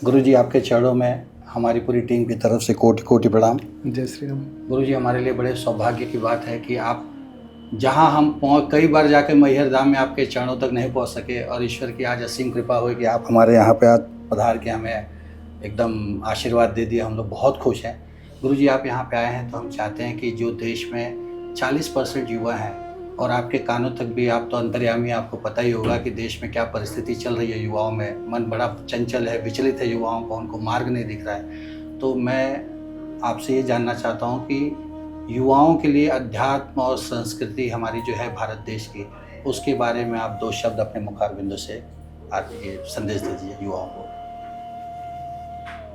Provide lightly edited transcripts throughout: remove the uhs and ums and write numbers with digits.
गुरुजी, आपके चरणों में हमारी पूरी टीम की तरफ से कोटि कोटि प्रणाम। जय श्री राम। गुरुजी, हमारे लिए बड़े सौभाग्य की बात है कि आप जहां हम कई बार जाकर मैहर धाम में आपके चरणों तक नहीं पहुंच सके और ईश्वर की आज असीम कृपा हुई कि आप हमारे यहाँ पे आज पधार के हमें एकदम आशीर्वाद दे दिया। हम लोग बहुत खुश हैं। गुरुजी, आप यहाँ पे आए हैं तो हम चाहते हैं कि जो देश में 40% युवा हैं और आपके कानों तक भी, आप तो अंतर्यामी, आपको पता ही होगा कि देश में क्या परिस्थिति चल रही है। युवाओं में मन बड़ा चंचल है, विचलित है युवाओं का, उनको मार्ग नहीं दिख रहा है। तो मैं आपसे ये जानना चाहता हूँ कि युवाओं के लिए अध्यात्म और संस्कृति हमारी जो है भारत देश की, उसके बारे में आप 2 शब्द अपने मुखारबिंदों से आप ये संदेश दीजिए युवाओं को।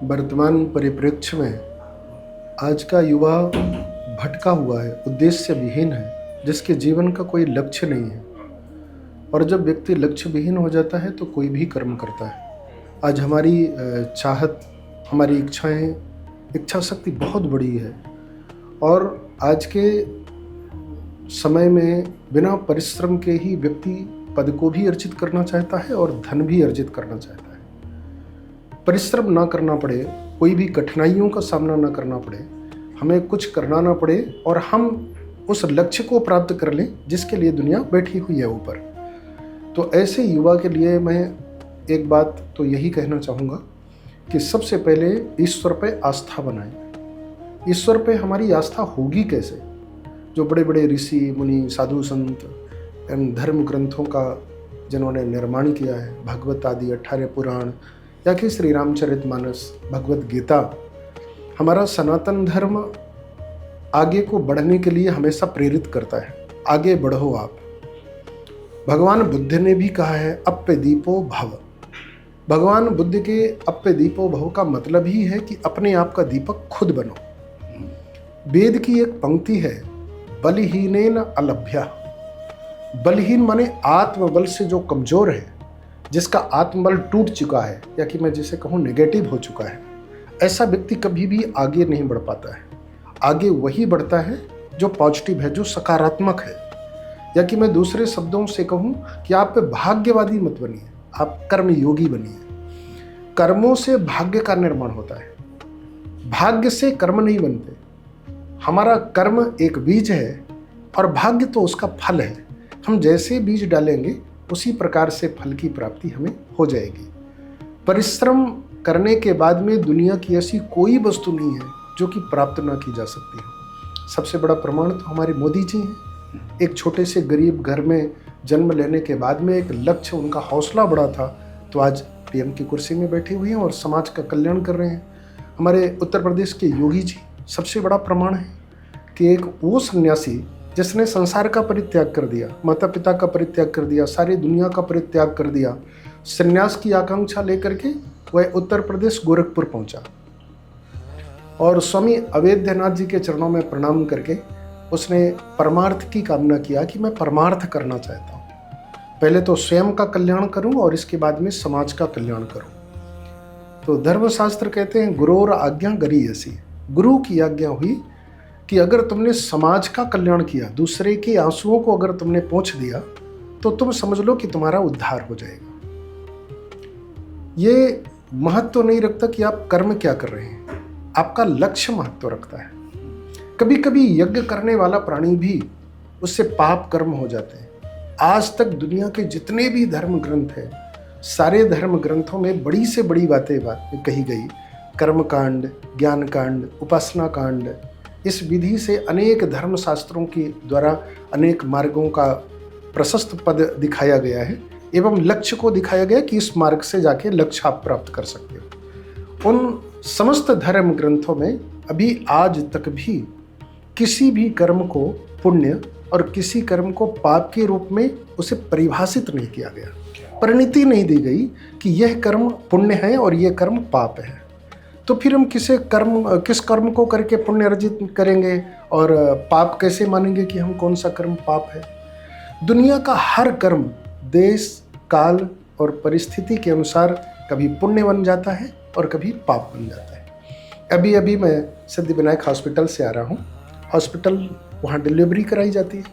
वर्तमान परिप्रेक्ष्य में आज का युवा भटका हुआ है, उद्देश्य विहीन है, जिसके जीवन का कोई लक्ष्य नहीं है। और जब व्यक्ति लक्ष्य विहीन हो जाता है तो कोई भी कर्म करता है। आज हमारी चाहत, हमारी इच्छाएं, इच्छा शक्ति बहुत बड़ी है और आज के समय में बिना परिश्रम के ही व्यक्ति पद को भी अर्जित करना चाहता है और धन भी अर्जित करना चाहता है। परिश्रम ना करना पड़े, कोई भी कठिनाइयों का सामना ना करना पड़े, हमें कुछ करना ना पड़े और हम उस लक्ष्य को प्राप्त कर लें जिसके लिए दुनिया बैठी हुई है ऊपर। तो ऐसे युवा के लिए मैं एक बात तो यही कहना चाहूँगा कि सबसे पहले ईश्वर पे आस्था बनाएं। ईश्वर पे हमारी आस्था होगी कैसे? जो बड़े बड़े ऋषि मुनि, साधु संत एवं धर्म ग्रंथों का जिन्होंने निर्माण किया है, भगवत आदि 18 पुराण या कि श्री रामचरितमानस, भगवत गीता, हमारा सनातन धर्म आगे को बढ़ने के लिए हमेशा प्रेरित करता है। आगे बढ़ो आप। भगवान बुद्ध ने भी कहा है अप्य दीपो भव। भगवान बुद्ध के अप्य दीपो भव का मतलब ही है कि अपने आप का दीपक खुद बनो। वेद की एक पंक्ति है, बलहीनेन अलभ्य। बलहीन माने आत्मबल से जो कमजोर है, जिसका आत्मबल टूट चुका है या कि मैं जिसे कहूँ नेगेटिव हो चुका है, ऐसा व्यक्ति कभी भी आगे नहीं बढ़ पाता है। आगे वही बढ़ता है जो पॉजिटिव है, जो सकारात्मक है। या कि मैं दूसरे शब्दों से कहूँ कि आप भाग्यवादी मत बनिए, आप कर्म योगी बनिए। कर्मों से भाग्य का निर्माण होता है, भाग्य से कर्म नहीं बनते। हमारा कर्म एक बीज है और भाग्य तो उसका फल है। हम जैसे बीज डालेंगे उसी प्रकार से फल की प्राप्ति हमें हो जाएगी। परिश्रम करने के बाद में दुनिया की ऐसी कोई वस्तु नहीं है जो कि प्राप्त ना की जा सकती हो। सबसे बड़ा प्रमाण तो हमारे मोदी जी हैं। एक छोटे से गरीब घर में जन्म लेने के बाद में एक लक्ष्य, उनका हौसला बड़ा था, तो आज पीएम की कुर्सी में बैठे हुए हैं और समाज का कल्याण कर रहे हैं। हमारे उत्तर प्रदेश के योगी जी सबसे बड़ा प्रमाण है कि एक वो सन्यासी जिसने संसार का परित्याग कर दिया, माता पिता का परित्याग कर दिया, सारी दुनिया का परित्याग कर दिया, संन्यास की आकांक्षा लेकर के वह उत्तर प्रदेश गोरखपुर पहुंचा और स्वामी अवैधनाथ जी के चरणों में प्रणाम करके उसने परमार्थ की कामना किया कि मैं परमार्थ करना चाहता हूँ। पहले तो स्वयं का कल्याण करूँ और इसके बाद में समाज का कल्याण करूँ। तो धर्मशास्त्र कहते हैं गुरोर आज्ञा गरीयसी। गुरु की आज्ञा हुई कि अगर तुमने समाज का कल्याण किया, दूसरे के आंसुओं को अगर तुमने पोंछ दिया, तो तुम समझ लो कि तुम्हारा उद्धार हो जाएगा। ये महत्व नहीं रखता कि आप कर्म क्या कर रहे हैं, आपका लक्ष्य महत्व रखता है। कभी कभी यज्ञ करने वाला प्राणी भी, उससे पाप कर्म हो जाते हैं। आज तक दुनिया के जितने भी धर्म ग्रंथ हैं, सारे धर्म ग्रंथों में बड़ी से बड़ी बातें कही गई। कर्म कांड, ज्ञान कांड, उपासना कांड, इस विधि से अनेक धर्म शास्त्रों के द्वारा अनेक मार्गों का प्रशस्त पद दिखाया गया है एवं लक्ष्य को दिखाया गया कि इस मार्ग से जाके लक्ष्य आप प्राप्त कर सकते हो। उन समस्त धर्म ग्रंथों में अभी आज तक भी किसी भी कर्म को पुण्य और किसी कर्म को पाप के रूप में उसे परिभाषित नहीं किया गया, परिणति नहीं दी गई कि यह कर्म पुण्य है और यह कर्म पाप है। तो फिर हम किस कर्म को करके पुण्य अर्जित करेंगे और पाप कैसे मानेंगे कि हम कौन सा कर्म पाप है? दुनिया का हर कर्म देश, काल और परिस्थिति के अनुसार कभी पुण्य बन जाता है और कभी पाप बन जाता है। अभी मैं सिद्धिविनायक हॉस्पिटल से आ रहा हूँ। हॉस्पिटल, वहाँ डिलीवरी कराई जाती है।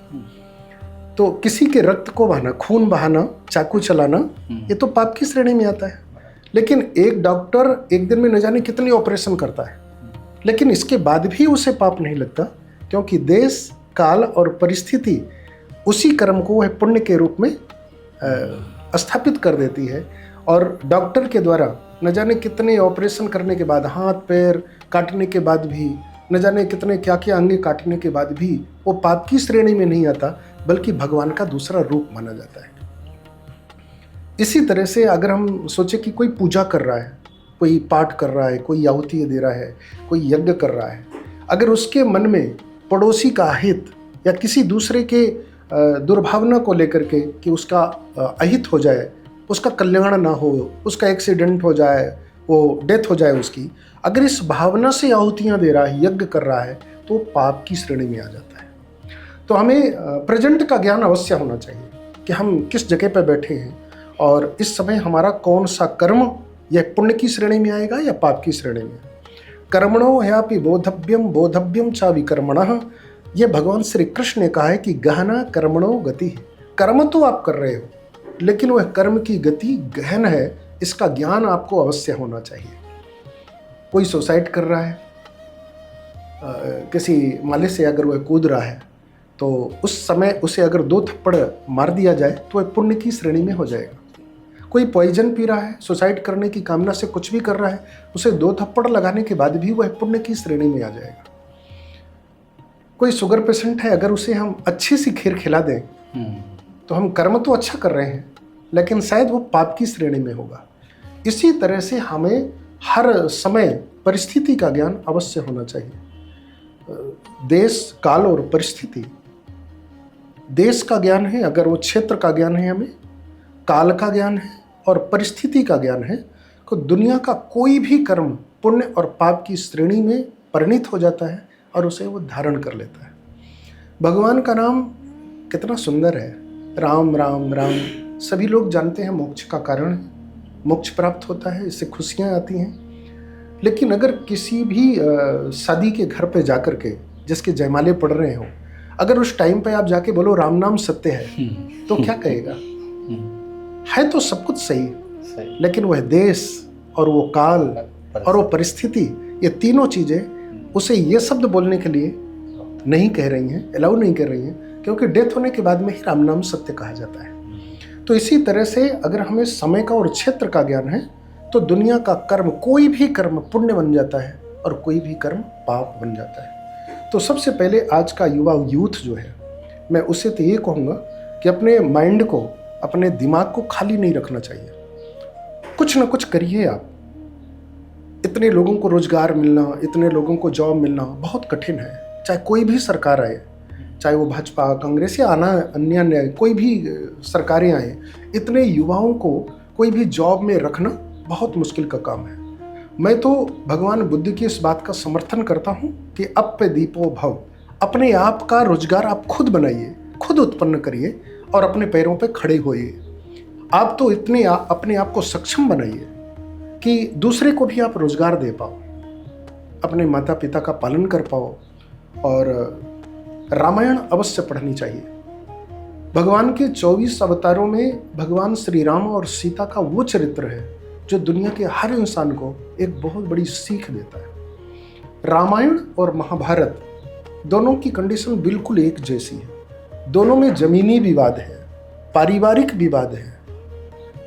तो किसी के रक्त को बहाना, खून बहाना, चाकू चलाना, ये तो पाप की श्रेणी में आता है। लेकिन एक डॉक्टर एक दिन में न जाने कितने ऑपरेशन करता है, लेकिन इसके बाद भी उसे पाप नहीं लगता, क्योंकि देश, काल और परिस्थिति उसी कर्म को वह पुण्य के रूप में स्थापित कर देती है। और डॉक्टर के द्वारा न जाने कितने ऑपरेशन करने के बाद, हाथ पैर काटने के बाद भी, न जाने कितने क्या क्या अंगे काटने के बाद भी वो पाप की श्रेणी में नहीं आता, बल्कि भगवान का दूसरा रूप माना जाता है। इसी तरह से अगर हम सोचे कि कोई पूजा कर रहा है, कोई पाठ कर रहा है, कोई आहुति दे रहा है, कोई यज्ञ कर रहा है, अगर उसके मन में पड़ोसी का अहित या किसी दूसरे के दुर्भावना को लेकर के कि उसका अहित हो जाए, उसका कल्याण ना हो, उसका एक्सीडेंट हो जाए, वो डेथ हो जाए उसकी, अगर इस भावना से आहुतियाँ दे रहा है, यज्ञ कर रहा है, तो पाप की श्रेणी में आ जाता है। तो हमें प्रेजेंट का ज्ञान अवश्य होना चाहिए कि हम किस जगह पर बैठे हैं और इस समय हमारा कौन सा कर्म यह पुण्य की श्रेणी में आएगा या पाप की श्रेणी में। कर्मणो ह्यापि बोधव्यम बोधव्यम चा विकर्मणः, ये भगवान श्री कृष्ण ने कहा है कि गहना कर्मणो गति है। कर्म तो आप कर रहे हो, लेकिन वह कर्म की गति गहन है, इसका ज्ञान आपको अवश्य होना चाहिए। कोई सुसाइड कर रहा है, किसी माले से अगर वह कूद रहा है, तो उस समय उसे अगर 2 थप्पड़ मार दिया जाए तो वह पुण्य की श्रेणी में हो जाएगा। कोई पॉइजन पी रहा है, सुसाइड करने की कामना से कुछ भी कर रहा है, उसे 2 थप्पड़ लगाने के बाद भी वह पुण्य की श्रेणी में आ जाएगा। कोई शुगर पेशेंट है, अगर उसे हम अच्छी सी खीर खिला दें तो हम कर्म तो अच्छा कर रहे हैं, लेकिन शायद वो पाप की श्रेणी में होगा। इसी तरह से हमें हर समय परिस्थिति का ज्ञान अवश्य होना चाहिए। देश, काल और परिस्थिति, देश का ज्ञान है, अगर वो क्षेत्र का ज्ञान है, हमें काल का ज्ञान है और परिस्थिति का ज्ञान है, तो दुनिया का कोई भी कर्म पुण्य और पाप की श्रेणी में परिणित हो जाता है और उसे वो धारण कर लेता है। भगवान का नाम कितना सुंदर है, राम राम राम। सभी लोग जानते हैं मोक्ष का कारण है, मोक्ष प्राप्त होता है, इससे खुशियाँ आती हैं। लेकिन अगर किसी भी शादी के घर पे जाकर के जिसके जयमाले पड़ रहे हो, अगर उस टाइम पे आप जाके बोलो राम नाम सत्य है, तो क्या कहेगा? है तो सब कुछ सही, लेकिन वह देश और वो काल और वो परिस्थिति, ये तीनों चीज़ें उसे ये शब्द बोलने के लिए नहीं कह रही हैं, अलाउ नहीं कर रही हैं, क्योंकि डेथ होने के बाद में ही राम नाम सत्य कहा जाता है। तो इसी तरह से अगर हमें समय का और क्षेत्र का ज्ञान है, तो दुनिया का कर्म, कोई भी कर्म पुण्य बन जाता है और कोई भी कर्म पाप बन जाता है। तो सबसे पहले आज का युवा यूथ जो है, मैं उसे तो ये कहूँगा कि अपने माइंड को, अपने दिमाग को खाली नहीं रखना चाहिए। कुछ ना कुछ करिए आप। इतने लोगों को रोजगार मिलना, इतने लोगों को जॉब मिलना बहुत कठिन है, चाहे कोई भी सरकार आए, चाहे वो भाजपा, कांग्रेस या अन्य कोई भी सरकारें आए, इतने युवाओं को कोई भी जॉब में रखना बहुत मुश्किल का काम है। मैं तो भगवान बुद्ध की इस बात का समर्थन करता हूँ कि अप्य दीपो भव, अपने आप का रोजगार आप खुद बनाइए, खुद उत्पन्न करिए और अपने पैरों पे खड़े होइए। आप तो इतने अपने आप को सक्षम बनाइए कि दूसरे को भी आप रोजगार दे पाओ, अपने माता पिता का पालन कर पाओ। और रामायण अवश्य पढ़नी चाहिए। भगवान के 24 अवतारों में भगवान श्री राम और सीता का वो चरित्र है जो दुनिया के हर इंसान को एक बहुत बड़ी सीख देता है। रामायण और महाभारत दोनों की कंडीशन बिल्कुल एक जैसी है। दोनों में जमीनी विवाद है, पारिवारिक विवाद है।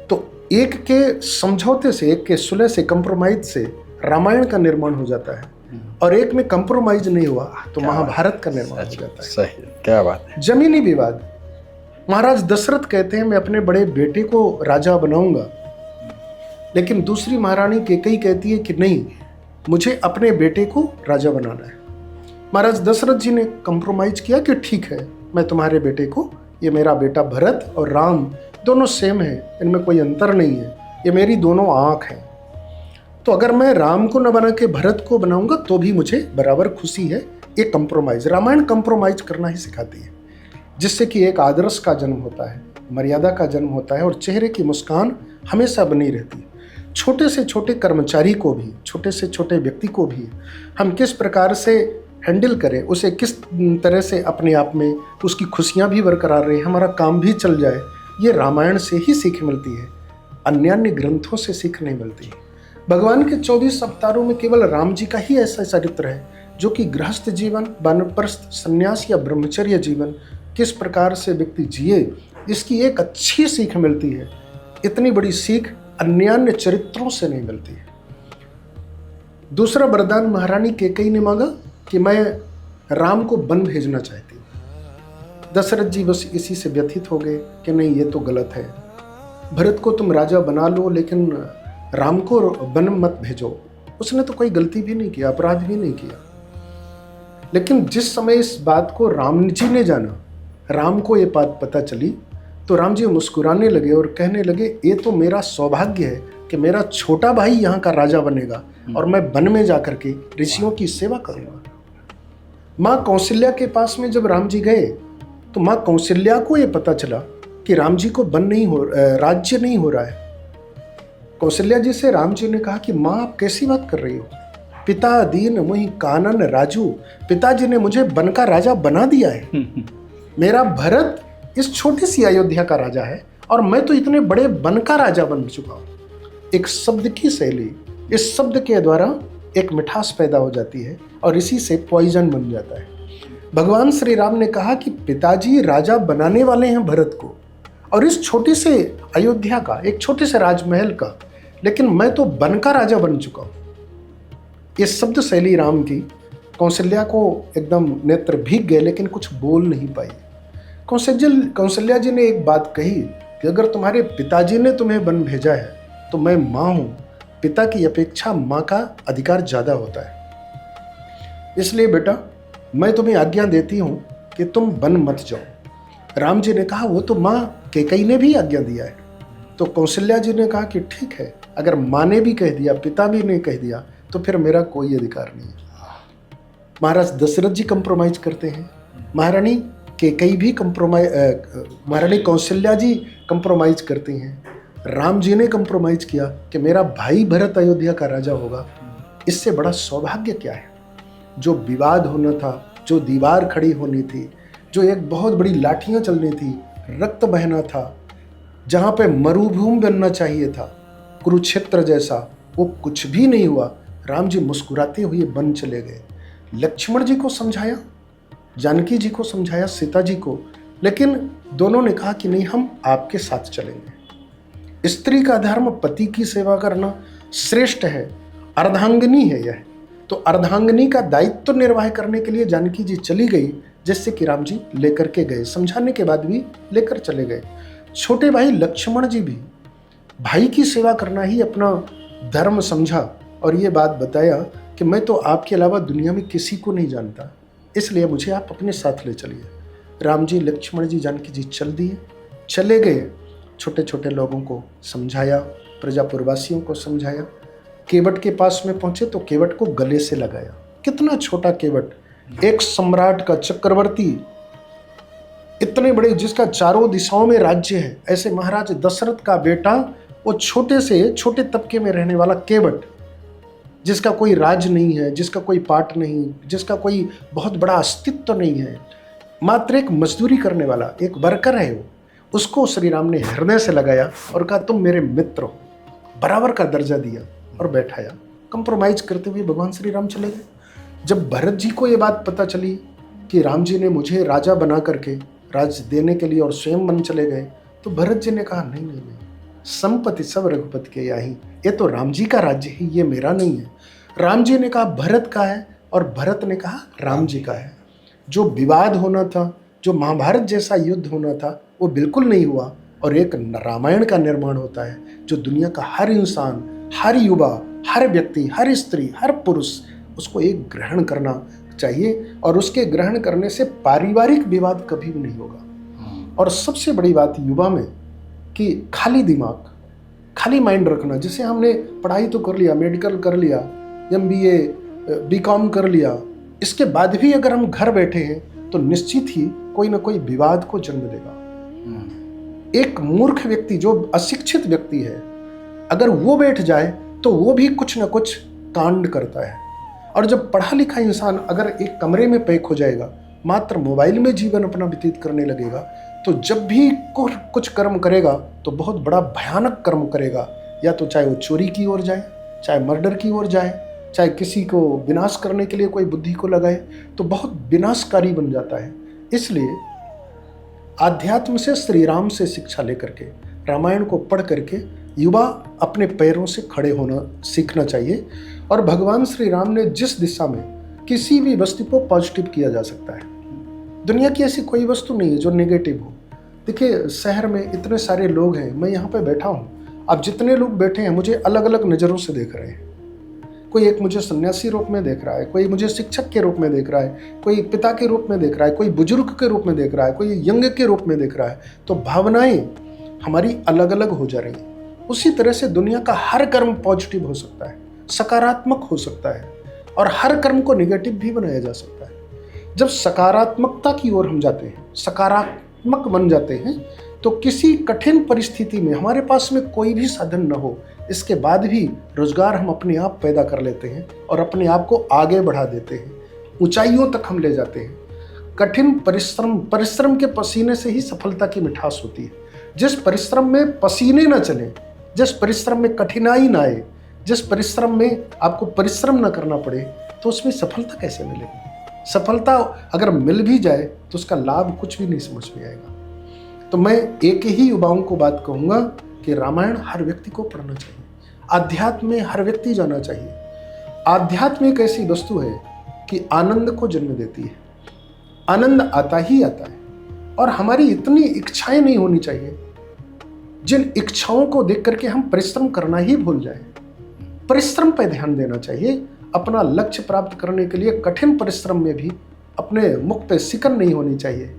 तो एक के समझौते से, एक के सुलह से, कंप्रोमाइज से रामायण का निर्माण हो जाता है, और एक में कंप्रोमाइज नहीं हुआ तो महाभारत का निर्माण हो जाता है। सही, क्या बात है। जमीनी विवाद। महाराज दशरथ कहते हैं मैं अपने बड़े बेटे को राजा बनाऊंगा, लेकिन दूसरी महारानी कैकेयी कहती है कि नहीं, मुझे अपने बेटे को राजा बनाना है। महाराज दशरथ जी ने कंप्रोमाइज किया कि ठीक है, मैं तुम्हारे बेटे को, ये मेरा बेटा भरत और राम दोनों सेम है, इनमें कोई अंतर नहीं है, ये मेरी दोनों आँख हैं। तो अगर मैं राम को न बना के भरत को बनाऊंगा तो भी मुझे बराबर खुशी है। ये कंप्रोमाइज, रामायण कंप्रोमाइज करना ही सिखाती है, जिससे कि एक आदर्श का जन्म होता है, मर्यादा का जन्म होता है और चेहरे की मुस्कान हमेशा बनी रहती है। छोटे से छोटे कर्मचारी को भी, छोटे से छोटे व्यक्ति को भी हम किस प्रकार से हैंडल करें, उसे किस तरह से अपने आप में उसकी खुशियाँ भी बरकरार रहे, हमारा काम भी चल जाए, ये रामायण से ही सीख मिलती है। अन्य अन्य ग्रंथों से सीख नहीं मिलती। भगवान के 24 अवतारों में केवल राम जी का ही ऐसा चरित्र है जो कि गृहस्थ जीवन, वानप्रस्थ, संन्यास या ब्रह्मचर्य जीवन किस प्रकार से व्यक्ति जिए, इसकी एक अच्छी सीख मिलती है। इतनी बड़ी सीख अन्य अन्य चरित्रों से नहीं मिलती है। दूसरा वरदान महारानी कैकेयी ने मांगा कि मैं राम को वन भेजना चाहती हूँ। दशरथ जी बस इसी से व्यथित हो गए कि नहीं, ये तो गलत है। भरत को तुम राजा बना लो, लेकिन राम को वन मत भेजो। उसने तो कोई गलती भी नहीं किया, अपराध भी नहीं किया। लेकिन जिस समय इस बात को राम जी ने जाना, राम को ये बात पता चली, तो राम जी मुस्कुराने लगे और कहने लगे, ये तो मेरा सौभाग्य है कि मेरा छोटा भाई यहाँ का राजा बनेगा और मैं वन में जाकर के ऋषियों की सेवा करूँगा। माँ कौशल्या के पास में जब राम जी गए तो माँ कौशल्या को ये पता चला कि राम जी को राज्य नहीं हो रहा है। कौशल्या जी से राम जी ने कहा कि माँ आप कैसी बात कर रही हो, पिता दीन मुहि कानन राजू, पिताजी ने मुझे वन का राजा बना दिया है। मेरा भरत इस छोटी सी अयोध्या का राजा है और मैं तो इतने बड़े वन का राजा बन चुका हूँ। एक शब्द की शैली, इस शब्द के द्वारा एक मिठास पैदा हो जाती है और इसी से पॉइजन बन जाता है। भगवान श्री राम ने कहा कि पिताजी राजा बनाने वाले हैं भरत को, और इस छोटे से अयोध्या का, एक छोटे से राजमहल का, लेकिन मैं तो वन का राजा बन चुका हूँ। इस शब्द शैली राम की कौशल्या को एकदम नेत्र भीग गए, लेकिन कुछ बोल नहीं पाई। कौशल्या जी ने एक बात कही कि अगर तुम्हारे पिताजी ने तुम्हें वन भेजा है तो मैं माँ हूँ, पिता की अपेक्षा माँ का अधिकार ज़्यादा होता है। इसलिए बेटा मैं तुम्हें आज्ञा देती हूँ कि तुम वन मत जाओ। राम जी ने कहा वो तो माँ कैकेयी ने भी आज्ञा दिया है। तो कौशल्या जी ने कहा कि ठीक है, अगर माँ ने भी कह दिया, पिता भी ने कह दिया, तो फिर मेरा कोई अधिकार नहीं है। महाराज दशरथ जी कंप्रोमाइज करते हैं, महारानी कैकेयी भी महारानी कौशल्या जी कंप्रोमाइज करती हैं, राम जी ने कंप्रोमाइज किया कि मेरा भाई भरत अयोध्या का राजा होगा। इससे बड़ा सौभाग्य क्या है? जो विवाद होना था, जो दीवार खड़ी होनी थी, जो एक बहुत बड़ी लाठियां चलनी थी, रक्त बहना था, जहां पे मरुभूमि बनना चाहिए था, कुरुक्षेत्र जैसा, वो कुछ भी नहीं हुआ। राम जी मुस्कुराते हुए वन चले गए। लक्ष्मण जी को समझाया, जानकी जी को समझाया, सीता जी को, लेकिन दोनों ने कहा कि नहीं, हम आपके साथ चलेंगे। स्त्री का धर्म पति की सेवा करना श्रेष्ठ है, अर्धांगिनी है यह। तो अर्धांगिनी का दायित्व निर्वाह करने के लिए जानकी जी चली गई, जिससे कि राम जी लेकर के गए, समझाने के बाद भी लेकर चले गए। छोटे भाई लक्ष्मण जी भी भाई की सेवा करना ही अपना धर्म समझा और ये बात बताया कि मैं तो आपके अलावा दुनिया में किसी को नहीं जानता, इसलिए मुझे आप अपने साथ ले चलिए। राम जी, लक्ष्मण जी, जानकी जी चले गए। छोटे छोटे लोगों को समझाया, प्रजापुरवासियों को समझाया। केवट के पास में पहुंचे तो केवट को गले से लगाया। कितना छोटा केवट, एक सम्राट का, चक्रवर्ती, इतने बड़े, जिसका चारों दिशाओं में राज्य है, ऐसे महाराज दशरथ का बेटा, वो छोटे से छोटे तबके में रहने वाला केवट, जिसका कोई राज नहीं है, जिसका कोई पाट नहीं, जिसका कोई बहुत बड़ा अस्तित्व नहीं है, मात्र एक मजदूरी करने वाला एक वर्कर है वो, उसको श्री राम ने हृदय से लगाया और कहा तुम मेरे मित्र हो, बराबर का दर्जा दिया और बैठाया। कंप्रोमाइज करते हुए भगवान श्री राम चले गए। जब भरत जी को ये बात पता चली कि राम जी ने मुझे राजा बना करके राज देने के लिए और स्वयं मन चले गए, तो भरत जी ने कहा नहीं, संपत्ति सब रघुपति के याही, ये तो राम जी का राज्य है, ये मेरा नहीं है। राम जी ने कहा भरत का है और भरत ने कहा राम जी का है। जो विवाद होना था, जो महाभारत जैसा युद्ध होना था, वो बिल्कुल नहीं हुआ और एक रामायण का निर्माण होता है जो दुनिया का हर इंसान, हर युवा, हर व्यक्ति, हर स्त्री, हर पुरुष उसको एक ग्रहण करना चाहिए और उसके ग्रहण करने से पारिवारिक विवाद कभी भी नहीं होगा। और सबसे बड़ी बात युवा में कि खाली दिमाग, खाली माइंड रखना। जैसे हमने पढ़ाई तो कर लिया, मेडिकल कर लिया, MBA, BCom कर लिया, इसके बाद भी अगर हम घर बैठे हैं तो निश्चित ही कोई ना कोई विवाद को जन्म देगा। एक मूर्ख व्यक्ति, जो अशिक्षित व्यक्ति है, अगर वो बैठ जाए तो वो भी कुछ ना कुछ कांड करता है। और जब पढ़ा लिखा इंसान अगर एक कमरे में पैक हो जाएगा, मात्र मोबाइल में जीवन अपना व्यतीत करने लगेगा, तो जब भी कुछ कर्म करेगा तो बहुत बड़ा भयानक कर्म करेगा, या तो चाहे वो चोरी की ओर जाए, चाहे मर्डर की ओर जाए, चाहे किसी को विनाश करने के लिए कोई बुद्धि को लगाए, तो बहुत विनाशकारी बन जाता है। इसलिए आध्यात्म से, श्री राम से शिक्षा लेकर के, रामायण को पढ़ करके युवा अपने पैरों से खड़े होना सीखना चाहिए। और भगवान श्री राम ने जिस दिशा में किसी भी वस्तु को पॉजिटिव किया जा सकता है, दुनिया की ऐसी कोई वस्तु नहीं है जो नेगेटिव हो। देखिए, शहर में इतने सारे लोग हैं, मैं यहाँ पे बैठा हूँ, अब जितने लोग बैठे हैं मुझे अलग अलग नज़रों से देख रहे हैं। कोई एक मुझे सन्यासी रूप में देख रहा है, कोई मुझे शिक्षक के रूप में देख रहा है, कोई पिता के रूप में देख रहा है, कोई बुजुर्ग के रूप में देख रहा है, कोई यंग के रूप में देख रहा है। तो भावनाएं हमारी अलग अलग हो जा रही हैं। उसी तरह से दुनिया का हर कर्म पॉजिटिव हो सकता है, सकारात्मक हो सकता है, और हर कर्म को निगेटिव भी बनाया जा सकता है। जब सकारात्मकता की ओर हम जाते हैं, सकारात्मक बन जाते हैं, तो किसी कठिन परिस्थिति में हमारे पास में कोई भी साधन न हो, इसके बाद भी रोजगार हम अपने आप पैदा कर लेते हैं और अपने आप को आगे बढ़ा देते हैं, ऊंचाइयों तक हम ले जाते हैं। कठिन परिश्रम के पसीने से ही सफलता की मिठास होती है। जिस परिश्रम में पसीने न चले, जिस परिश्रम में कठिनाई ना आए, जिस परिश्रम में आपको परिश्रम न करना पड़े, तो उसमें सफलता कैसे मिलेगी? सफलता अगर मिल भी जाए तो उसका लाभ कुछ भी नहीं समझ में आएगा। तो मैं एक ही युवाओं को बात कहूँगा कि रामायण हर व्यक्ति को पढ़ना चाहिए, आध्यात्म में हर व्यक्ति जाना चाहिए। आध्यात्म एक ऐसी वस्तु है कि आनंद को जन्म देती है, आनंद आता ही आता है। और हमारी इतनी इच्छाएं नहीं होनी चाहिए जिन इच्छाओं को देख करके हम परिश्रम करना ही भूल जाएं। परिश्रम पर ध्यान देना चाहिए। अपना लक्ष्य प्राप्त करने के लिए कठिन परिश्रम में भी अपने मुख पे सिकन नहीं होनी चाहिए,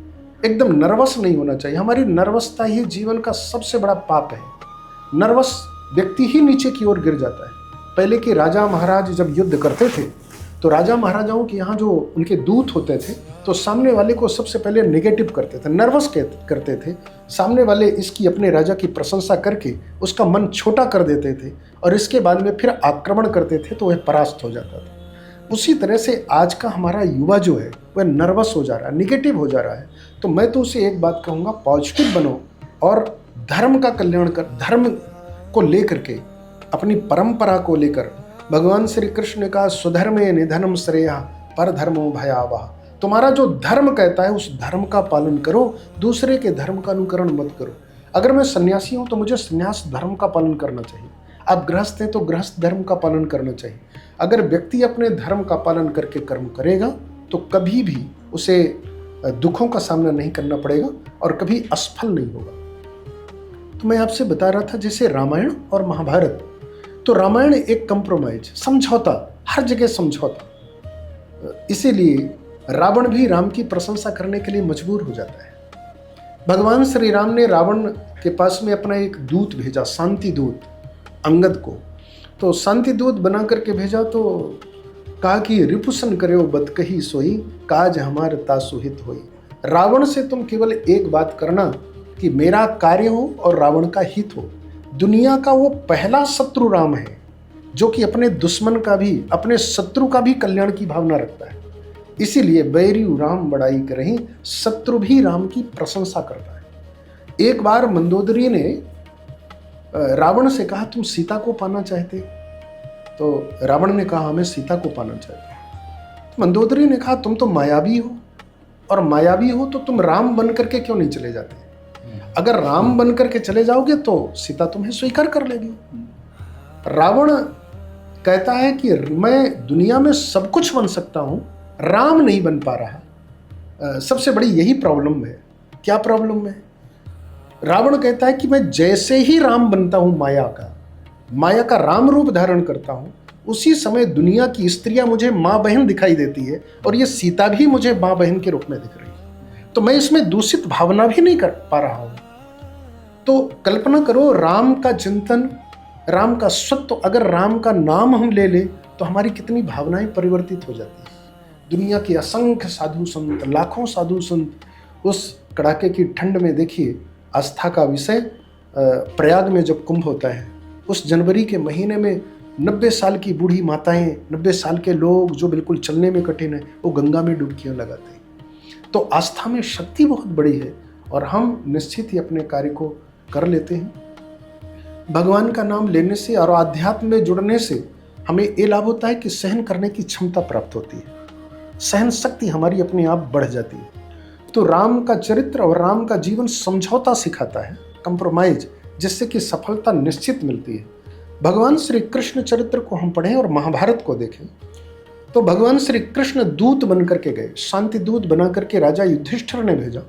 एकदम नर्वस नहीं होना चाहिए। हमारी नर्वसता ही जीवन का सबसे बड़ा पाप है। नर्वस व्यक्ति ही नीचे की ओर गिर जाता है। पहले के राजा महाराज जब युद्ध करते थे तो राजा महाराजाओं के यहाँ जो उनके दूत होते थे तो सामने वाले को सबसे पहले नेगेटिव करते थे, नर्वस करते थे। सामने वाले इसकी अपने राजा की प्रशंसा करके उसका मन छोटा कर देते थे और इसके बाद में फिर आक्रमण करते थे तो वह परास्त हो जाता था। उसी तरह से आज का हमारा युवा जो है वह नर्वस हो जा रहा है, निगेटिव हो जा रहा है। तो मैं तो उसे एक बात कहूँगा, पॉजिटिव बनो और धर्म का कल्याण कर, धर्म को लेकर के, अपनी परंपरा को लेकर। भगवान श्री कृष्ण ने कहा, स्वधर्मे निधनम श्रेयः परधर्मो भयावह। तुम्हारा जो धर्म कहता है उस धर्म का पालन करो, दूसरे के धर्म का अनुकरण मत करो। अगर मैं सन्यासी हूँ तो मुझे सन्यास धर्म का पालन करना चाहिए। आप गृहस्थ हैं तो गृहस्थ धर्म का पालन करना चाहिए। अगर व्यक्ति अपने धर्म का पालन करके कर्म करेगा तो कभी भी उसे दुखों का सामना नहीं करना पड़ेगा और कभी असफल नहीं होगा। तो मैं आपसे बता रहा था जैसे रामायण और महाभारत, तो रामायण एक कंप्रोमाइज, समझौता, हर जगह समझौता। इसीलिए रावण भी राम की प्रशंसा करने के लिए मजबूर हो जाता है। भगवान श्री राम ने रावण के पास में अपना एक दूत भेजा, शांति दूत, अंगद को। तो शांति दूत बना करके भेजा तो कहा कि रिपुसन करे बद कही सोई, काज हमार तासुहित होई। रावण से तुम केवल एक बात करना कि मेरा कार्य हो और रावण का हित हो। दुनिया का वो पहला शत्रु राम है जो कि अपने दुश्मन का भी, अपने शत्रु का भी कल्याण की भावना रखता है। इसीलिए बैरियू राम बड़ाई करहीं, शत्रु भी राम की प्रशंसा करता है। एक बार मंदोदरी ने रावण से कहा, तुम सीता को पाना चाहते? तो रावण ने कहा, मैं सीता को पाना चाहता। तो मंदोदरी ने कहा, तुम तो मायावी हो, और मायावी हो तो तुम राम बन करके क्यों नहीं चले जाते? अगर राम बन करके चले जाओगे तो सीता तुम्हें स्वीकार कर लेगी। रावण कहता है कि मैं दुनिया में सब कुछ बन सकता हूं, राम नहीं बन पा रहा। सबसे बड़ी यही प्रॉब्लम है। क्या प्रॉब्लम है? रावण कहता है कि मैं जैसे ही राम बनता हूं, माया का राम रूप धारण करता हूं, उसी समय दुनिया की स्त्रियां मुझे माँ बहन दिखाई देती है और ये सीता भी मुझे माँ बहन के रूप में दिख रही है। तो मैं इसमें दूषित भावना भी नहीं कर पा रहा हूं। तो कल्पना करो, राम का चिंतन, राम का सत्व, अगर राम का नाम हम ले ले तो हमारी कितनी भावनाएं परिवर्तित हो जाती है। दुनिया के असंख्य साधु संत, लाखों साधु संत उस कड़ाके की ठंड में, देखिए आस्था का विषय, प्रयाग में जब कुंभ होता है उस जनवरी के महीने में 90 साल की बूढ़ी माताएं, 90 साल के लोग जो बिल्कुल चलने में कठिन है, वो गंगा में डुबकियां लगाते हैं। तो आस्था में शक्ति बहुत बड़ी है और हम निश्चित ही अपने कार्य को कर लेते हैं। भगवान का नाम लेने से और आध्यात्म में जुड़ने से हमें ये लाभ होता है कि सहन करने की क्षमता प्राप्त होती है, सहन शक्ति हमारी अपने आप बढ़ जाती है। तो राम का चरित्र और राम का जीवन समझौता सिखाता है, कंप्रोमाइज, जिससे कि सफलता निश्चित मिलती है। भगवान श्री कृष्ण चरित्र को हम पढ़ें और महाभारत को देखें तो भगवान श्री कृष्ण दूत बन करके गए, शांति दूत बना करके राजा युधिष्ठिर ने भेजा।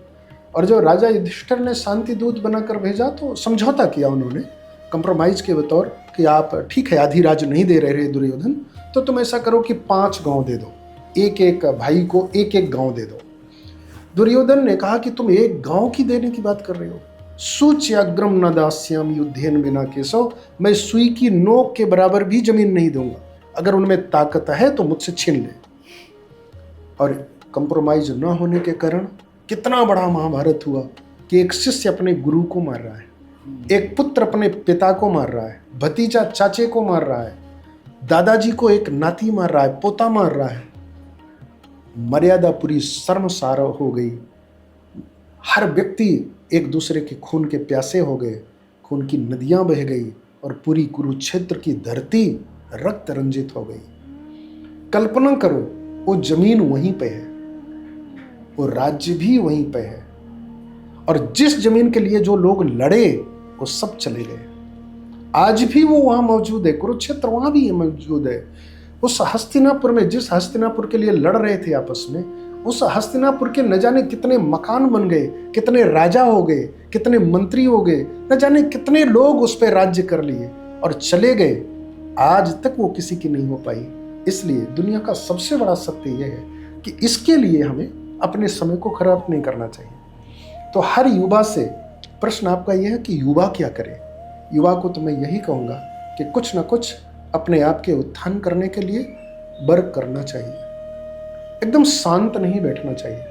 और जब राजा युधिष्ठिर ने शांति दूत बनाकर भेजा तो समझौता किया उन्होंने, कंप्रोमाइज के बतौर कि आप ठीक है आधी राज नहीं दे रहे दुर्योधन, तो तुम ऐसा करो कि 5 गांव दे दो, एक एक भाई को एक एक गांव दे दो। दुर्योधन ने कहा कि तुम एक गांव की देने की बात कर रहे हो, सूच्याग्रम न दास्याम युद्धेन बिना केशव, मैं सुई की नोक के बराबर भी जमीन नहीं दूंगा, अगर उनमें ताकत है तो मुझसे छीन ले। और कंप्रोमाइज न होने के कारण कितना बड़ा महाभारत हुआ कि एक शिष्य अपने गुरु को मार रहा है, एक पुत्र अपने पिता को मार रहा है, भतीजा चाचे को मार रहा है, दादाजी को एक नाती मार रहा है, पोता मार रहा है। मर्यादा पूरी शर्मसार हो गई, हर व्यक्ति एक दूसरे के खून के प्यासे हो गए, खून की नदियां बह गई और पूरी कुरुक्षेत्र की धरती रक्त रंजित हो गई। कल्पना करो, वो जमीन वहीं पे है, वो राज्य भी वहीं पे है, और जिस जमीन के लिए जो लोग लड़े वो सब चले गए। आज भी वो वहां मौजूद है, कुरुक्षेत्र वहां भी मौजूद है। उस हस्तिनापुर में, जिस हस्तिनापुर के लिए लड़ रहे थे आपस में, उस हस्तिनापुर के न जाने कितने मकान बन गए, कितने राजा हो गए, कितने मंत्री हो गए, न जाने कितने लोग उस पर राज्य कर लिए और चले गए। आज तक वो किसी की नहीं हो पाई। इसलिए दुनिया का सबसे बड़ा सत्य यह है कि इसके लिए हमें अपने समय को खराब नहीं करना चाहिए। तो हर युवा से प्रश्न आपका यह है कि युवा क्या करे। युवा को तो मैं यही कहूँगा कि कुछ ना कुछ अपने आप के उत्थान करने के लिए वर्क करना चाहिए, एकदम शांत नहीं बैठना चाहिए।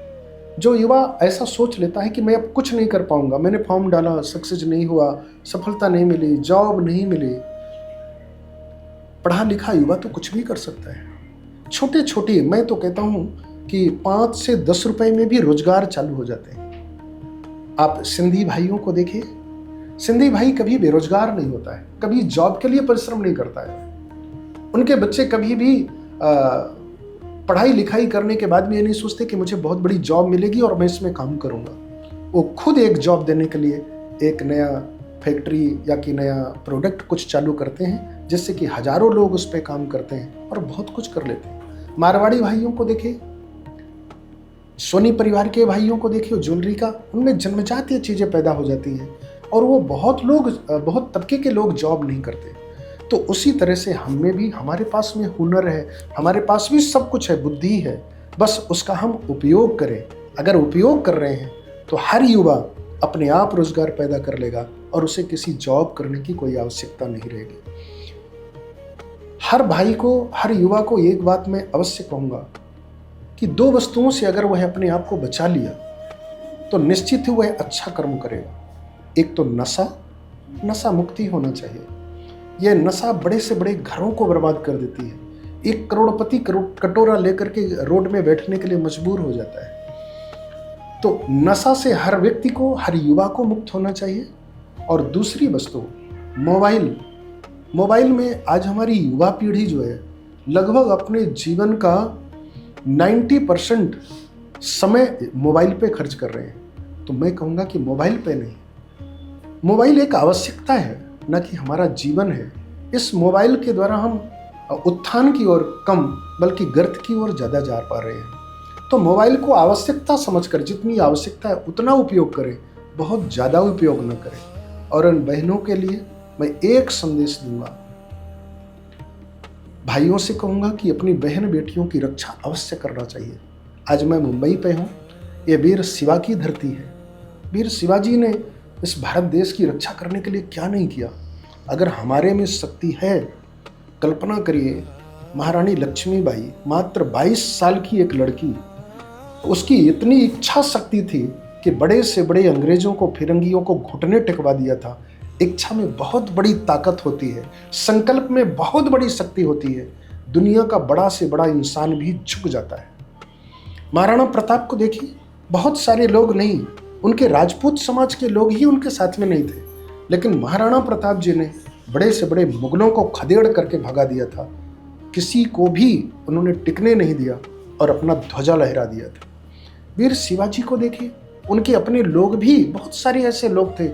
जो युवा ऐसा सोच लेता है कि मैं अब कुछ नहीं कर पाऊंगा, मैंने फॉर्म डाला, सक्सेस नहीं हुआ, सफलता नहीं मिली, जॉब नहीं मिली। पढ़ा लिखा युवा तो कुछ भी कर सकता है। छोटे छोटे, मैं तो कहता हूं कि 5 से 10 रुपए में भी रोजगार चालू हो जाते हैं। आप सिंधी भाइयों को देखिए, सिंधी भाई कभी बेरोजगार नहीं होता है, कभी जॉब के लिए परिश्रम नहीं करता है। उनके बच्चे कभी भी पढ़ाई लिखाई करने के बाद भी ये नहीं सोचते कि मुझे बहुत बड़ी जॉब मिलेगी और मैं इसमें काम करूंगा। वो खुद एक जॉब देने के लिए एक नया फैक्ट्री या कि नया प्रोडक्ट कुछ चालू करते हैं, जिससे कि हजारों लोग उस पर काम करते हैं और बहुत कुछ कर लेते हैं। मारवाड़ी भाइयों को देखिए, सोनी परिवार के भाइयों को देखिए, ज्वेलरी का, उनमें जन्मजात ये चीज़ें पैदा हो जाती हैं और वो बहुत तबके के लोग जॉब नहीं करते। तो उसी तरह से हमें भी, हमारे पास में हुनर है, हमारे पास भी सब कुछ है, बुद्धि है, बस उसका हम उपयोग करें। अगर उपयोग कर रहे हैं तो हर युवा अपने आप रोजगार पैदा कर लेगा और उसे किसी जॉब करने की कोई आवश्यकता नहीं रहेगी। हर भाई को, हर युवा को एक बात मैं अवश्य कहूँगा कि 2 वस्तुओं से अगर वह अपने आप को बचा लिया तो निश्चित ही वह अच्छा कर्म करेगा। एक तो नशा मुक्ति होना चाहिए। यह नशा बड़े से बड़े घरों को बर्बाद कर देती है। एक करोड़पति कटोरा लेकर के रोड में बैठने के लिए मजबूर हो जाता है। तो नशा से हर व्यक्ति को, हर युवा को मुक्त होना चाहिए। और दूसरी वस्तु मोबाइल में आज हमारी युवा पीढ़ी जो है लगभग अपने जीवन का 90% समय मोबाइल पे खर्च कर रहे हैं। तो मैं कहूँगा कि मोबाइल पे नहीं, मोबाइल एक आवश्यकता है, न कि हमारा जीवन है। इस मोबाइल के द्वारा हम उत्थान की ओर कम बल्कि गर्त की ओर ज़्यादा जा पा रहे हैं। तो मोबाइल को आवश्यकता समझकर जितनी आवश्यकता है उतना उपयोग करें, बहुत ज़्यादा उपयोग न करें। और उन बहनों के लिए मैं एक संदेश दूंगा, भाइयों से कहूँगा कि अपनी बहन बेटियों की रक्षा अवश्य करना चाहिए। आज मैं मुंबई पे हूँ, ये वीर शिवा की धरती है। वीर शिवाजी ने इस भारत देश की रक्षा करने के लिए क्या नहीं किया। अगर हमारे में शक्ति है, कल्पना करिए, महारानी लक्ष्मीबाई मात्र 22 साल की एक लड़की, उसकी इतनी इच्छा शक्ति थी कि बड़े से बड़े अंग्रेजों को, फिरंगियों को घुटने टेकवा दिया था। इच्छा में बहुत बड़ी ताकत होती है, संकल्प में बहुत बड़ी शक्ति होती है। दुनिया का बड़ा से बड़ा इंसान भी झुक जाता है। महाराणा प्रताप को देखिए, बहुत सारे लोग नहीं, उनके राजपूत समाज के लोग ही उनके साथ में नहीं थे, लेकिन महाराणा प्रताप जी ने बड़े से बड़े मुगलों को खदेड़ करके भगा दिया था। किसी को भी उन्होंने टिकने नहीं दिया और अपना ध्वजा लहरा दिया था। वीर शिवाजी को देखिए, उनके अपने लोग भी बहुत सारे ऐसे लोग थे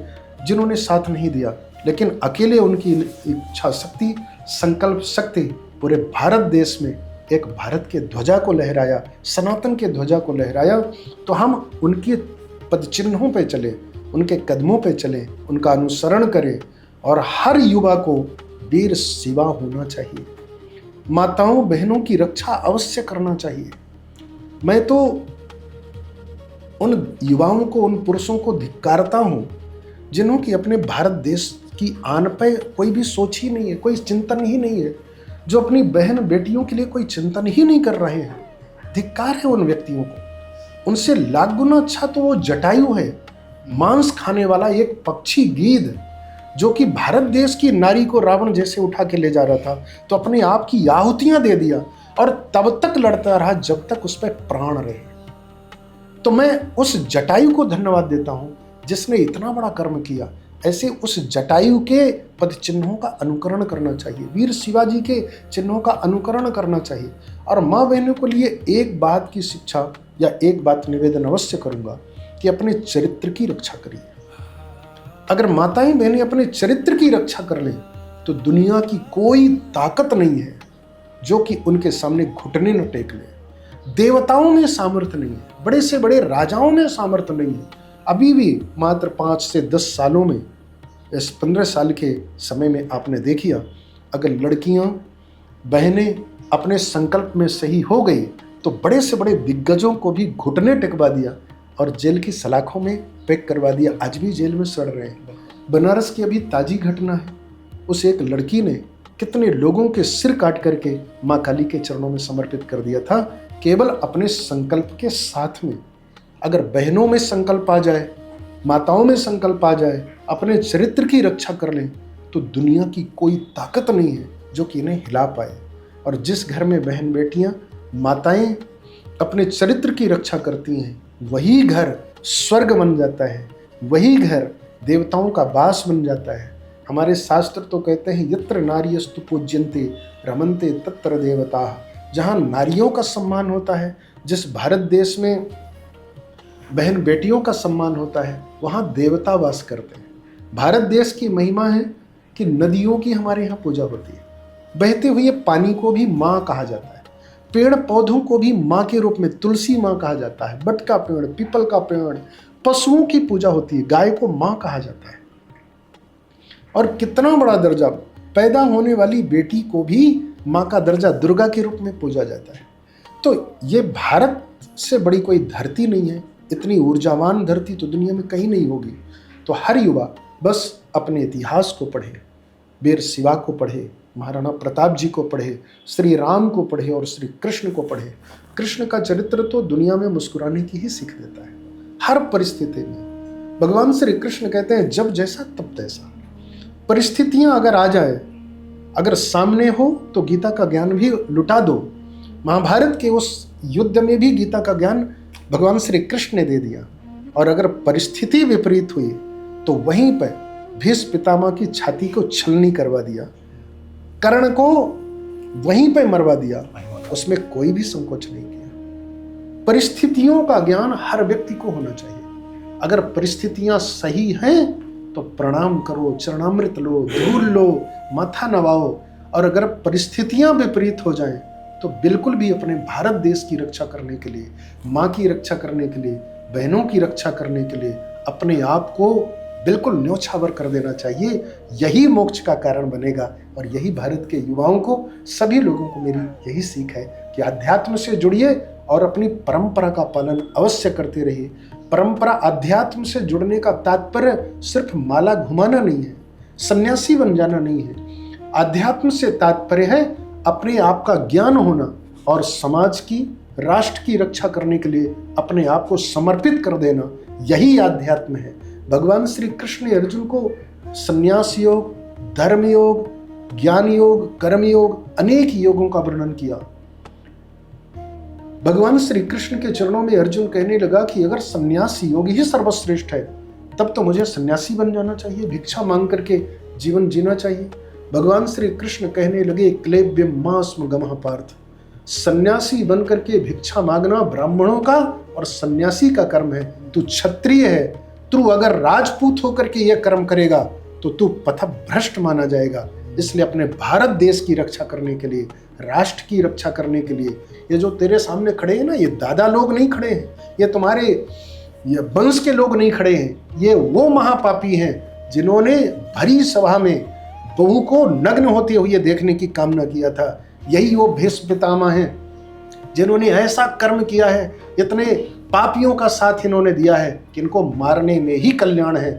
जिन्होंने साथ नहीं दिया, लेकिन अकेले उनकी इच्छा शक्ति, संकल्प शक्ति पूरे भारत देश में एक भारत के ध्वजा को लहराया, सनातन के ध्वजा को लहराया। तो हम उनके पदचिन्हों पे चले, उनके कदमों पे चले, उनका अनुसरण करें और हर युवा को वीर शिवा होना चाहिए। माताओं बहनों की रक्षा अवश्य करना चाहिए। मैं तो उन युवाओं को, उन पुरुषों को धिक्कारता हूँ जिन्हों की अपने भारत देश की आन पे कोई भी सोच ही नहीं है, कोई चिंतन ही नहीं है, जो अपनी बहन बेटियों के लिए कोई चिंतन ही नहीं कर रहे हैं। धिक्कार है उन व्यक्तियों को। उनसे लाख गुना अच्छा तो वो जटायु है, मांस खाने वाला एक पक्षी गीध, जो कि भारत देश की नारी को रावण जैसे उठा के ले जा रहा था, तो अपने आप की आहुतियां दे दिया और तब तक लड़ता रहा जब तक उस पर प्राण रहे। तो मैं उस जटायु को धन्यवाद देता हूं जिसने इतना बड़ा कर्म किया। ऐसे उस जटायु के पद चिन्हों का अनुकरण करना चाहिए, वीर शिवाजी के चिन्हों का अनुकरण करना चाहिए। और माँ बहनों के लिए एक बात की शिक्षा या एक बात निवेदन अवश्य करूंगा कि अपने चरित्र की रक्षा करिए। अगर माताएं बहनें अपने चरित्र की रक्षा कर लें तो दुनिया की कोई ताकत नहीं है जो कि उनके सामने घुटने न टेक ले। देवताओं में सामर्थ्य नहीं है, बड़े से बड़े राजाओं में सामर्थ्य नहीं है। अभी भी मात्र 5 से 10 सालों में, इस 15 साल के समय में आपने देखिया, अगर लड़कियां बहनें अपने संकल्प में सही हो गई तो बड़े से बड़े दिग्गजों को भी घुटने टेकवा दिया और जेल की सलाखों में पैक करवा दिया। आज भी जेल में सड़ रहे हैं। बनारस की अभी ताजी घटना है, उस एक लड़की ने कितने लोगों के सिर काट करके माँ काली के चरणों में समर्पित कर दिया था, केवल अपने संकल्प के साथ में। अगर बहनों में संकल्प आ जाए, माताओं में संकल्प आ जाए, अपने चरित्र की रक्षा कर लें तो दुनिया की कोई ताकत नहीं है जो कि इन्हें हिला पाए। और जिस घर में बहन बेटियां, माताएं अपने चरित्र की रक्षा करती हैं, वही घर स्वर्ग बन जाता है, वही घर देवताओं का वास बन जाता है। हमारे शास्त्र तो कहते हैं यत्र नार्यस्तु पूज्यन्ते रमन्ते तत्र देवता। जहाँ नारियों का सम्मान होता है, जिस भारत देश में बहन बेटियों का सम्मान होता है, वहाँ देवता वास करते हैं। भारत देश की महिमा है कि नदियों की हमारे यहाँ पूजा होती है, बहते हुए पानी को भी माँ कहा जाता है, पेड़ पौधों को भी माँ के रूप में तुलसी माँ कहा जाता है, बट का पेड़, पीपल का पेड़, पशुओं की पूजा होती है, गाय को माँ कहा जाता है। और कितना बड़ा दर्जा, पैदा होने वाली बेटी को भी माँ का दर्जा दुर्गा के रूप में पूजा जाता है। तो ये भारत से बड़ी कोई धरती नहीं है, इतनी ऊर्जावान धरती तो दुनिया में कहीं नहीं होगी। तो हर युवा बस अपने इतिहास को पढ़े, वीर शिवा को पढ़े, महाराणा प्रताप जी को पढ़े, श्री राम को पढ़े और श्री कृष्ण को पढ़े। कृष्ण का चरित्र तो दुनिया में मुस्कुराने की ही सीख देता है हर परिस्थिति में। भगवान श्री कृष्ण कहते हैं जब जैसा तब तैसा। परिस्थितियां अगर आ जाए, अगर सामने हो तो गीता का ज्ञान भी लुटा दो। महाभारत के उस युद्ध में भी गीता का ज्ञान भगवान श्री कृष्ण ने दे दिया। और अगर परिस्थिति विपरीत हुई तो वहीं पर भीष्म पितामह की छाती को छलनी करवा दिया, कर्ण को वहीं पर मरवा दिया, उसमें कोई भी संकोच नहीं किया। परिस्थितियों का ज्ञान हर व्यक्ति को होना चाहिए। अगर परिस्थितियां सही हैं तो प्रणाम करो, चरणामृत लो, धूल लो, माथा नवाओ। और अगर परिस्थितियां विपरीत हो जाएं तो बिल्कुल भी अपने भारत देश की रक्षा करने के लिए, माँ की रक्षा करने के लिए, बहनों की रक्षा करने के लिए अपने आप को बिल्कुल न्योछावर कर देना चाहिए। यही मोक्ष का कारण बनेगा। और यही भारत के युवाओं को, सभी लोगों को मेरी यही सीख है कि अध्यात्म से जुड़िए और अपनी परंपरा का पालन अवश्य करते रहिए। परंपरा, अध्यात्म से जुड़ने का तात्पर्य सिर्फ माला घुमाना नहीं है, सन्यासी बन जाना नहीं है। अध्यात्म से तात्पर्य है अपने आप का ज्ञान होना और समाज की, राष्ट्र की रक्षा करने के लिए अपने आप को समर्पित कर देना। यही अध्यात्म है। भगवान श्री कृष्ण ने अर्जुन को संन्यास योग, धर्म योग, ज्ञान योग, कर्म योग, अनेक योगों का वर्णन किया। भगवान श्री कृष्ण के चरणों में अर्जुन कहने लगा कि अगर संन्यास योग ही सर्वश्रेष्ठ है तब तो मुझे सन्यासी बन जाना चाहिए, भिक्षा मांग करके जीवन जीना चाहिए। भगवान श्री कृष्ण कहने लगे, क्लेब्यम मास्म गमः पार्थ, सन्यासी बन करके भिक्षा मांगना ब्राह्मणों का और सन्यासी का कर्म है। तू क्षत्रिय है, तू अगर राजपूत होकर के यह कर्म करेगा तो तू पथभ्रष्ट माना जाएगा। इसलिए अपने भारत देश की रक्षा करने के लिए, राष्ट्र की रक्षा करने के लिए, ये जो तेरे सामने खड़े हैं ना, ये दादा लोग नहीं खड़े हैं, ये तुम्हारे ये वंश के लोग नहीं खड़े हैं, ये वो महापापी हैं जिन्होंने भरी सभा में बहू को नग्न होते हुए देखने की कामना किया था। यही वो भीष्म पितामह हैं जिन्होंने ऐसा कर्म किया है, इतने पापियों का साथ इन्होंने दिया है कि इनको मारने में ही कल्याण है।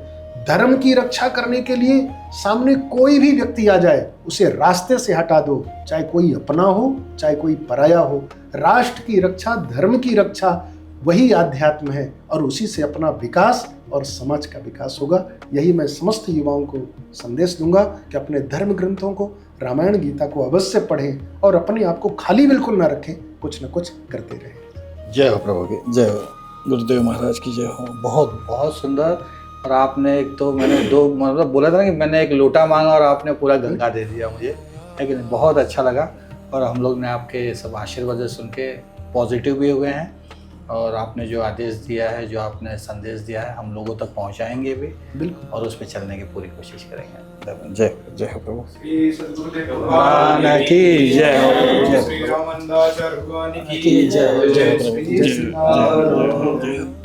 धर्म की रक्षा करने के लिए सामने कोई भी व्यक्ति आ जाए, उसे रास्ते से हटा दो, चाहे कोई अपना हो चाहे कोई पराया हो। राष्ट्र की रक्षा, धर्म की रक्षा, वही आध्यात्म है और उसी से अपना विकास और समाज का विकास होगा। यही मैं समस्त युवाओं को संदेश दूंगा कि अपने धर्म ग्रंथों को, रामायण गीता को अवश्य पढ़ें और अपने आप को खाली बिल्कुल ना रखें, कुछ न कुछ करते रहें। जय हो प्रभु की, जय हो गुरुदेव महाराज की जय हो। बहुत बहुत सुंदर। और आपने एक तो मैंने दो मतलब बोला था ना कि मैंने एक लोटा मांगा और आपने पूरा गंगा दे दिया मुझे, लेकिन बहुत अच्छा लगा। और हम लोग ने आपके सब आशीर्वाद सुन के पॉजिटिव भी हुए हैं और आपने जो आदेश दिया है, जो आपने संदेश दिया है, हम लोगों तक पहुंचाएंगे भी बिल्कुल और उस पर चलने की पूरी कोशिश करेंगे। जय जय हो प्रभु। श्री सद्गुरुदेव भगवान की जय हो। जय श्री रामदास भगवान की जय हो। जय श्री हो।